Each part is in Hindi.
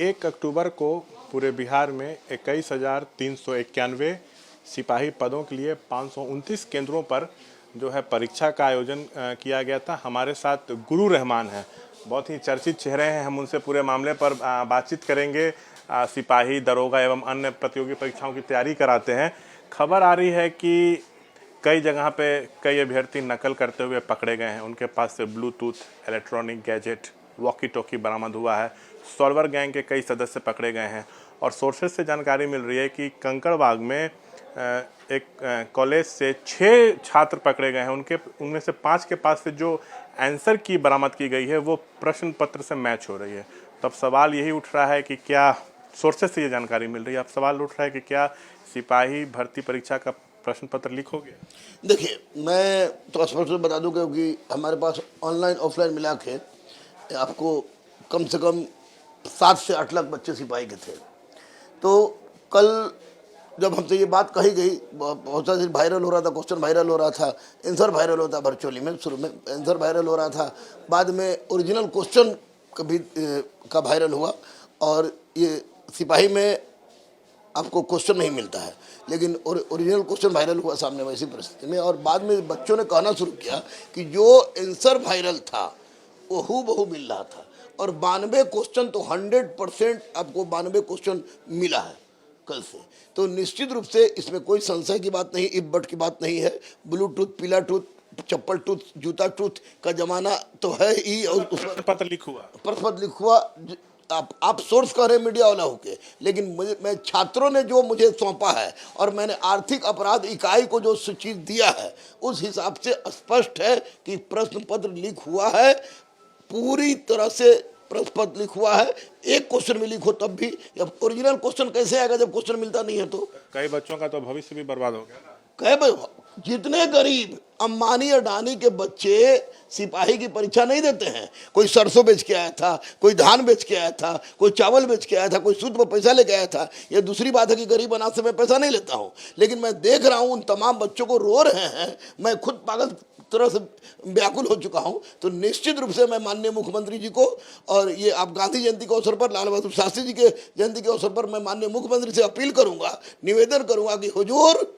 1 अक्टूबर को पूरे बिहार में 21,391 सिपाही पदों के लिए 529 केंद्रों पर जो है परीक्षा का आयोजन किया गया था। हमारे साथ गुरु रहमान हैं, बहुत ही चर्चित चेहरे हैं। हम उनसे पूरे मामले पर बातचीत करेंगे। सिपाही, दरोगा एवं अन्य प्रतियोगी परीक्षाओं की तैयारी कराते हैं। खबर आ रही है कि कई जगह पे कई अभ्यर्थी नकल करते हुए पकड़े गए हैं। उनके पास से Bluetooth, electronic gadget, walkie talkie बरामद हुआ है। सॉल्वर गैंग के कई सदस्य पकड़े गए हैं और सोर्सेज से जानकारी मिल रही है कि कंकड़बाग में एक कॉलेज से 6 छात्र पकड़े गए हैं। उनमें से 5 के पास से जो आंसर की बरामद की गई है वो प्रश्न पत्र से मैच हो रही है। तो अब सवाल यही उठ रहा है कि क्या सोर्सेज से ये जानकारी मिल रही है, अब सवाल उठ रहा है कि क्या सिपाही भर्ती परीक्षा का प्रश्न पत्र लीक हो गया? देखिए, मैं तो स्पष्ट बता दूं क्योंकि हमारे पास ऑनलाइन ऑफलाइन मिला के आपको कम से कम 7 से 8 लाख बच्चे सिपाही के थे। तो कल जब हमसे ये बात कही गई, बहुत सारे वायरल हो रहा था, क्वेश्चन वायरल हो रहा था, आंसर वायरल होता वर्चुअली में, शुरू में आंसर वायरल हो रहा था, बाद में ओरिजिनल क्वेश्चन कभी का वायरल हुआ। और ये सिपाही में आपको क्वेश्चन नहीं मिलता है, लेकिन ओरिजिनल क्वेश्चन वायरल हुआ सामने वैसी परिस्थिति में। और बाद में बच्चों ने कहना शुरू किया कि जो आंसर वायरल था वो हूबहू मिल रहा था। और 92 क्वेश्चन तो 100% आपको 92 क्वेश्चन मिला है कल से। तो निश्चित रूप से इसमें कोई संशय की बात नहीं, इफ बट की बात नहीं है। ब्लूटूथ, पीला टूथ, चप्पल टूथ, जूता टूथ का जमाना तो है ही। और प्रश्न पत्र लीक हुआ। आप सोर्स कर रहे हैं मीडिया वाला होके, लेकिन मैं छात्रों ने जो मुझे सौंपा है और मैंने आर्थिक अपराध इकाई को जो चीज दिया है उस हिसाब से स्पष्ट है कि प्रश्न पत्र लीक हुआ है। पूरी तरह से प्रश्न पत्र लीक हुआ है। एक क्वेश्चन में लीक हो तब भी, अब ओरिजिनल क्वेश्चन कैसे आएगा जब क्वेश्चन मिलता नहीं है? तो कई बच्चों का तो भविष्य भी बर्बाद हो गया। जितने गरीब अंबानी अडानी के बच्चे सिपाही की परीक्षा नहीं देते हैं। कोई सरसों बेच के आया था, कोई धान बेच के आया था, कोई चावल बेच के आया था, कोई सूद पर पैसा लेके आया था। ये दूसरी बात है कि गरीब अनाज से मैं पैसा नहीं लेता हूँ, लेकिन मैं देख रहा हूँ उन तमाम बच्चों को रो रहे हैं। मैं खुद पागल तरह से व्याकुल हो चुका हूं। तो निश्चित रूप से मैं माननीय मुख्यमंत्री जी को, और ये आप गांधी जयंती के अवसर पर, लाल बहादुर शास्त्री जी के जयंती के अवसर पर मैं माननीय मुख्यमंत्री से अपील करूंगा, निवेदन करूंगा कि हुजूर,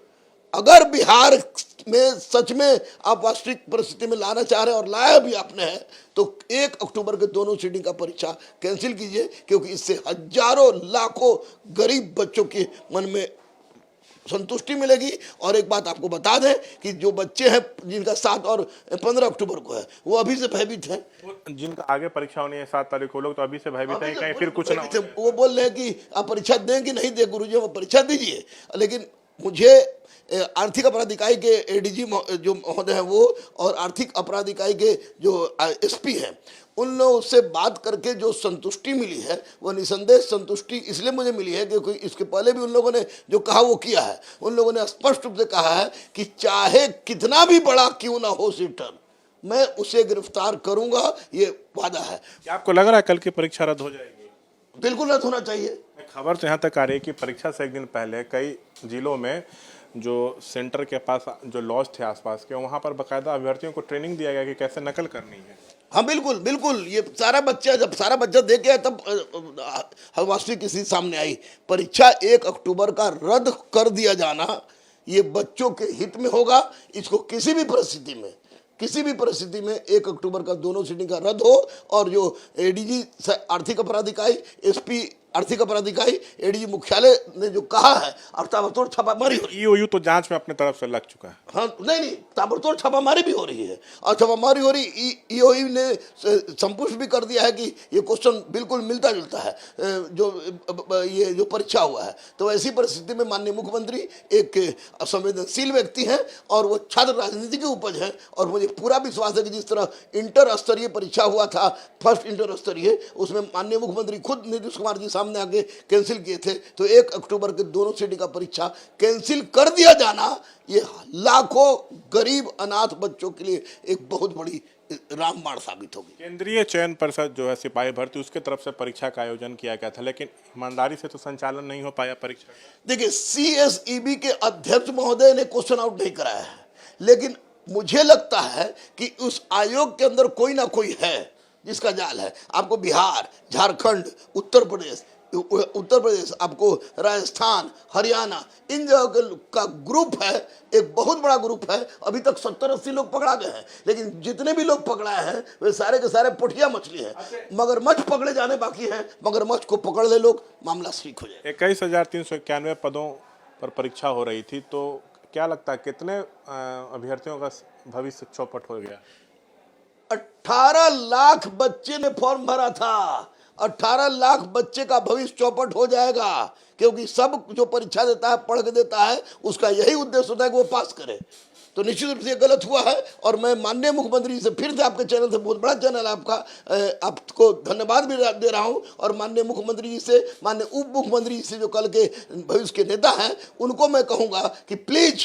अगर बिहार में सच में आप वास्तविक परिस्थिति में लाना चाह रहे हैं और लाया भी आपने है, तो 1 अक्टूबर के दोनों सीटिंग का परीक्षा कैंसिल कीजिए, क्योंकि इससे हजारों लाखों गरीब बच्चों के मन में संतुष्टि मिलेगी। और एक बात आपको बता दें कि जो बच्चे हैं जिनका 7 और 15 अक्टूबर को है, वो अभी से भयभीत हैं। जिनका आगे परीक्षा होनी है 7 तारीख को, लोग तो अभी से भयभीत हैं कहीं फिर कुछ ना हो। वो बोल रहे हैं कि आप परीक्षा दें कि नहीं दें गुरुजी, वो परीक्षा दीजिए। लेकिन मुझे आर्थिक अपराध इकाई के एडीजी जो महोदय हैं वो, और आर्थिक अपराध इकाई के जो एसपी हैं, उन लोगों से बात करके जो संतुष्टि मिली है वो निसंदेह संतुष्टि इसलिए मुझे मिली है क्योंकि इसके पहले भी उन लोगों ने जो कहा वो किया है। उन लोगों ने स्पष्ट रूप से कहा है कि चाहे कितना भी बड़ा क्यों ना हो सीटर, मैं उसे गिरफ्तार करूंगा, ये वादा है। क्या आपको लग रहा है कल की परीक्षा रद्द हो जाएगी? बिल्कुल रद्द होना चाहिए। खबर तो यहाँ तक आ रही है कि परीक्षा से एक दिन पहले कई जिलों में जो सेंटर के पास जो लॉज थे आसपास के, वहाँ पर बाकायदा अभ्यर्थियों को ट्रेनिंग दिया गया कि कैसे नकल करनी है। हाँ बिल्कुल बिल्कुल, ये सारा बच्चा जब सारा बच्चा देख गया तब वास्तविक किसी सामने आई। परीक्षा 1 अक्टूबर का रद्द कर दिया जाना ये बच्चों के हित में होगा। इसको किसी भी परिस्थिति में 1 अक्टूबर का दोनों सीटिंग का रद्द हो। और जो एडीजी आर्थिक अपराध इकाई, एसपी आर्थिक अपराध इकाई, एडीजी मुख्यालय ने जो कहा है, और ताबड़तोड़ छापामारी हो रही है। ईओयू तो जांच में अपने तरफ से लग चुका है। हाँ नहीं, ताबड़तोड़ छापामारी भी हो रही है, और छापामारी हो रही। ईओयू ने संपुष्ट भी कर दिया है कि ये क्वेश्चन बिल्कुल मिलता जुलता है ये जो परीक्षा हुआ है। तो ऐसी परिस्थिति में माननीय मुख्यमंत्री एक संवेदनशील व्यक्ति हैं और वो छात्र राजनीति की उपज है। और मुझे पूरा विश्वास है कि जिस तरह इंटर स्तरीय परीक्षा हुआ था, फर्स्ट इंटर स्तरीय, उसमें माननीय मुख्यमंत्री खुद नीतीश कुमार जी सामने आके कैंसिल किए थे। तो 1 अक्टूबर के दोनों सीटिंग का परीक्षा कैंसिल कर दिया जाना ये लाखों गरीब अनाथ बच्चों के लिए एक बहुत बड़ी रामबाण साबित होगी। केंद्रीय चयन परिषद जो है सिपाही भर्ती, उसके तरफ से परीक्षा का आयोजन किया गया था, लेकिन ईमानदारी से तो संचालन नहीं हो पाया परीक्षा। देखिए, सीएसईबी के अध्यक्ष महोदय ने क्वेश्चन आउट नहीं कराया है, लेकिन मुझे लगता है कि उस आयोग के अंदर कोई ना कोई है जिसका जाल है। आपको बिहार, झारखंड, उत्तर प्रदेश, आपको राजस्थान, हरियाणा, इन जगह का ग्रुप है, एक बहुत बड़ा ग्रुप है। अभी तक 70-80 लोग पकड़ा गए हैं, लेकिन जितने भी लोग पकड़ाए हैं वे सारे के सारे पोठिया मछली हैं। मगरमच्छ पकड़े जाने बाकी हैं। मगरमच्छ को पकड़ ले लोग, मामला ठीक हो जाए। 21,391 पदों पर परीक्षा हो रही थी, तो क्या लगता है कितने अभ्यर्थियों का भविष्य चौपट हो गया? 18 लाख बच्चे ने फॉर्म भरा था। 18 लाख बच्चे का भविष्य चौपट हो जाएगा, क्योंकि सब जो परीक्षा देता है, पढ़ के देता है, उसका यही उद्देश्य होता है कि वो पास करे। तो निश्चित रूप से गलत हुआ है। और मैं माननीय मुख्यमंत्री जी से फिर से, आपके चैनल से, बहुत बड़ा चैनल है आपका, आपको धन्यवाद भी दे रहा हूं। और माननीय मुख्यमंत्री जी से, माननीय उप मुख्यमंत्री जी से, जो कल के भविष्य के नेता हैं, उनको मैं कहूंगा कि प्लीज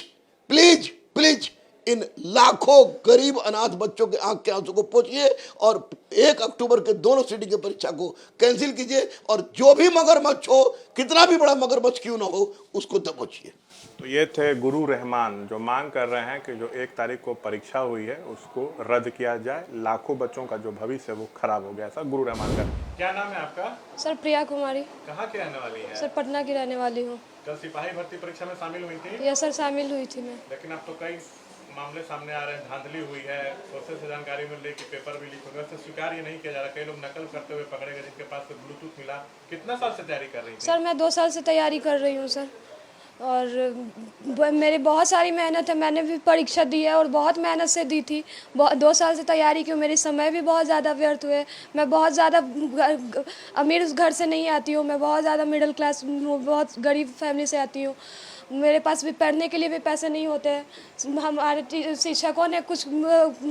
प्लीज प्लीज इन लाखों गरीब अनाथ बच्चों के आंख के आंसू को पोंछिए और 1 अक्टूबर के दोनों सीटिंग की परीक्षा को कैंसिल कीजिए। और जो भी मगरमच्छ हो, कितना भी बड़ा मगरमच्छ क्यों ना हो, उसको दबोचिए। तो ये थे गुरु रहमान, जो मांग कर रहे हैं कि जो 1 तारीख को परीक्षा हुई है उसको रद्द किया जाए। लाखों बच्चों का जो भविष्य है वो खराब हो गया। सर, गुरु रहमान का क्या नाम है आपका? सर प्रिया कुमारी। कहाँ की रहने वाली है? सर पटना की रहने वाली हूँ। कल सिपाही भर्ती परीक्षा में शामिल हुई थी? यस सर, शामिल हुई थी मैं। लेकिन अब तो कई मामले सामने आ रहे हैं, धांधली हुई है, सोर्सेज से जानकारी मिल रही कि पेपर भी लीक हो गया। तो स्वीकार ये नहीं किया जा रहा, कई लोग नकल करते हुए पकड़े गए जिनके पास से ब्लूटूथ मिला। कितना साल से तैयारी कर रही थी? सर मैं 2 साल से तैयारी कर रही हूँ सर, और मेरी बहुत सारी मेहनत है। मैंने भी परीक्षा दी है और बहुत मेहनत से दी थी। 2 साल से तैयारी की, मेरी समय भी बहुत ज़्यादा व्यर्थ हुए। मैं बहुत ज़्यादा अमीर घर से नहीं आती हूँ, मैं बहुत ज़्यादा मिडिल क्लास, बहुत गरीब फैमिली से आती हूँ। मेरे पास भी पढ़ने के लिए भी पैसे नहीं होते हैं। हमारे शिक्षकों ने कुछ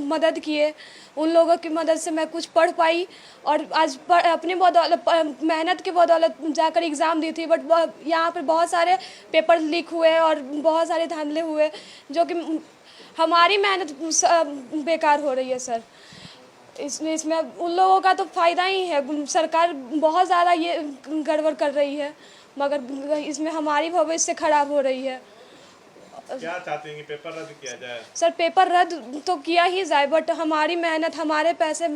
मदद किए, उन लोगों की मदद से मैं कुछ पढ़ पाई और आज अपनी बदौलत, मेहनत की बदौलत जाकर एग्ज़ाम दी थी। बट यहाँ पर बहुत सारे पेपर लीक हुए और बहुत सारे धांधले हुए, जो कि हमारी मेहनत बेकार हो रही है सर। इसमें उन लोगों का तो फ़ायदा ही है। सरकार बहुत ज़्यादा ये गड़बड़ कर रही है, मगर इसमें हमारी भविष्य खराब हो रही है। क्या चाहते हैं कि पेपर रद्द किया जाए? सर पेपर रद्द तो किया ही जाए, बट हमारी मेहनत, हमारे पैसे,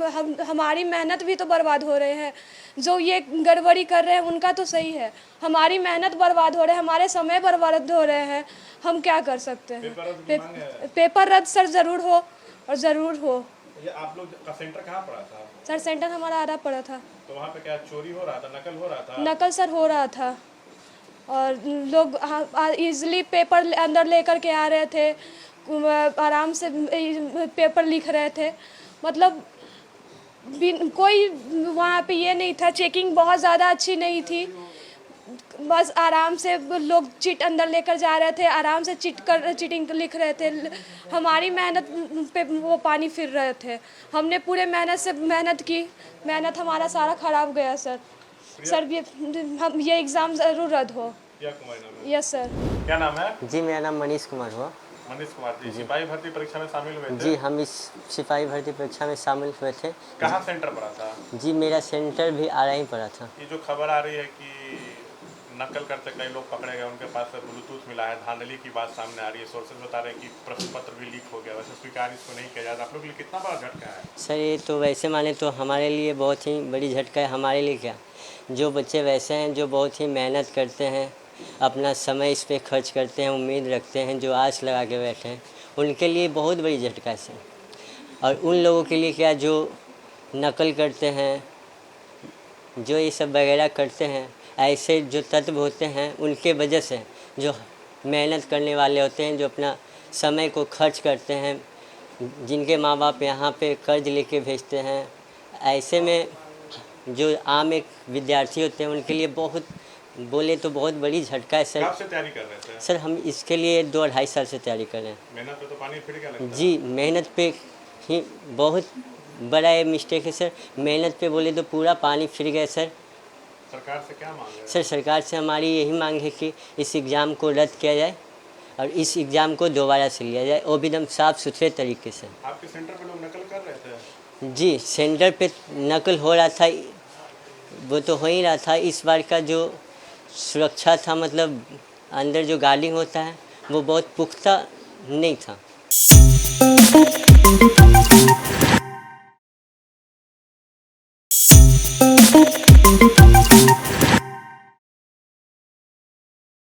हमारी मेहनत भी तो बर्बाद हो रहे हैं। जो ये गड़बड़ी कर रहे हैं उनका तो सही है, हमारी मेहनत बर्बाद हो रहे हैं, हमारे समय बर्बाद हो रहे हैं। हम क्या कर सकते हैं? पेपर रद्द सर ज़रूर हो, और ज़रूर हो। ये आप लोग का सेंटर कहाँ पड़ा था? सर सेंटर हमारा आरा पड़ा था। तो वहाँ पे क्या चोरी हो रहा था, नकल हो रहा था? नकल सर हो रहा था, और लोग इजीली पेपर अंदर लेकर के आ रहे थे, आराम से पेपर लिख रहे थे। मतलब कोई वहाँ पे ये नहीं था, चेकिंग बहुत ज़्यादा अच्छी नहीं थी। बस आराम से लोग चिट अंदर लेकर जा रहे थे, आराम से चीटिंग लिख रहे थे। हमारी मेहनत पे वो पानी फिर रहे थे। हमने पूरे मेहनत की, मेहनत हमारा सारा खराब गया सर। सर ये एग्ज़ाम ज़रूर रद्द हो। Yes sir. क्या नाम है? जी मेरा नाम मनीष कुमार हुआ। मनीष कुमार जी, सिपाही भर्ती परीक्षा में शामिल हुए थे? जी हम इस सिपाही भर्ती परीक्षा में शामिल हुए थे। कहाँ सेंटर पड़ा था? जी मेरा सेंटर भी आरा ही पड़ा था। ये जो खबर आ रही है कि नकल करते कई लोग पकड़े गए, उनके पास से ब्लूटूथ मिला है, धांधली की बात सामने आ रही है, सोर्सेज बता रहे हैं कि प्रश्न पत्र भी लीक हो गया, वैसे स्वीकार इसको नहीं किया जाता, आप लोग के लिए कितना बड़ा झटका है? सर ये तो वैसे माने तो हमारे लिए बहुत ही बड़ी झटका है। हमारे लिए क्या, जो बच्चे वैसे हैं जो बहुत ही मेहनत करते हैं, अपना समय इस पर खर्च करते हैं, उम्मीद रखते हैं, जो आस लगा के बैठे हैं, उनके लिए बहुत बड़ी झटका है सर। और उन लोगों के लिए क्या, जो नकल करते हैं, जो ये सब वगैरह करते हैं, ऐसे जो तत्व होते हैं, उनके वजह से जो मेहनत करने वाले होते हैं, जो अपना समय को खर्च करते हैं, जिनके माँ बाप यहाँ पे कर्ज लेके भेजते हैं, ऐसे में जो आम एक विद्यार्थी होते हैं उनके लिए बहुत, बोले तो बहुत बड़ी झटका है सर। कब से तैयारी कर रहे थे? सर हम इसके लिए 2-2.5 साल से तैयारी कर रहे हैं। मेहनत पे तो पानी फिर गया लगता है। जी मेहनत पे ही बहुत बड़ा ये मिस्टेक है सर। मेहनत पे बोले तो पूरा पानी फिर गया सर। सरकार से क्या मांग है? सर सरकार से हमारी यही मांग है कि इस एग्ज़ाम को रद्द किया जाए और इस एग्ज़ाम को दोबारा से लिया जाए, वो भी एकदम साफ़ सुथरे तरीके से। आपके सेंटर पे लोग नकल कर रहे थे? जी सेंटर पे नकल हो रहा था, वो तो हो ही रहा था। इस बार का जो सुरक्षा था, मतलब अंदर जो गार्डिंग होता है, वो बहुत पुख्ता नहीं था।